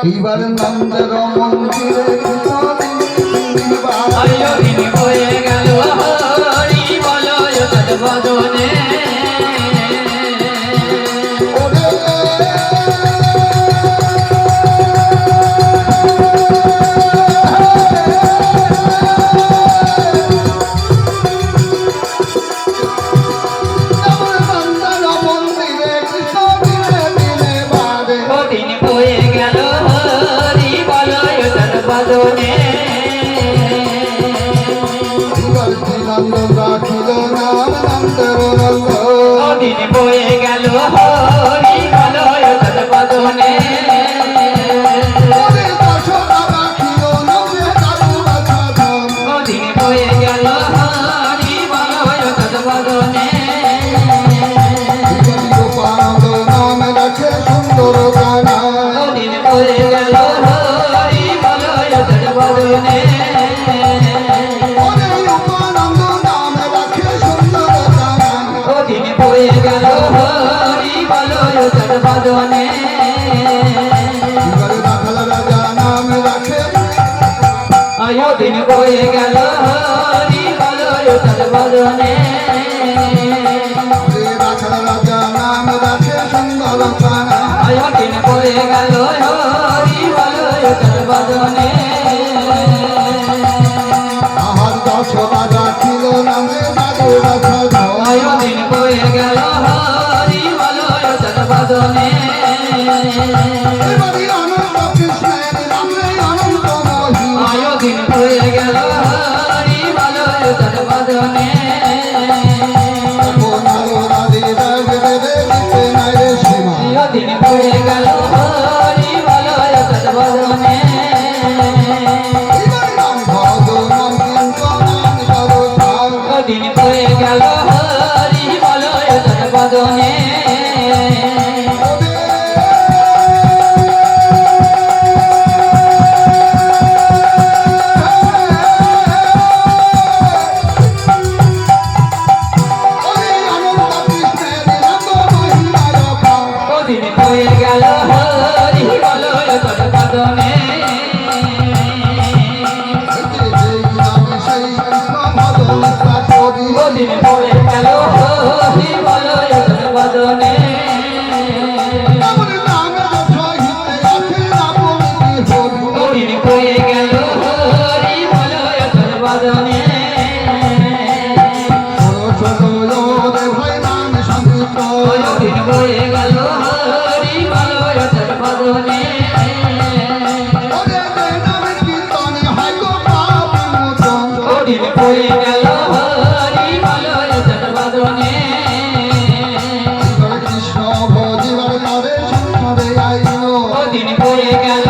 এইবার নন্দের মন্দিরে দিন হয়ে গেল হরি বলো বদনে দিন বয়ে গেল হরি বলো বদনে দিন বয়ে গেল হরি বলো বদনে নাম রাখে সুন্দর গানা দিন বয়ে গেল হরি বলো বদনে হয়ে গেল হরি বলো বদনে রাজা নাম রাখে আয়ো দিন হয়ে গেল হরি বলো বদনে রাজা নাম রাখে সুন্দর আয়ো দিন হয়ে গেল হরি বলো বদনে আহার দশ রাজা ছিল নামে বাজু রাজা আয়ো দিন হয়ে গেল হরি বলো বদনে আয়ো দিন হয়ে গেল হরি বলো বদনে দিন হয়ে গেল হরি বলো বদনে দিন হয়ে গেল হরি বলো বদনে দিন হয়ে গেল হরি বলো বদনে দিন হয়ে গেল হরি বলো বদনে দিন হয়ে গেল হরি বলো বদনে দিন হয়ে গেল হরি বলো বদনে দিন হয়ে গেল হরি বলো বদনে কৃষ্ণ ভজিবার পরে সুন্দরে আইলো দিন হয়ে গেল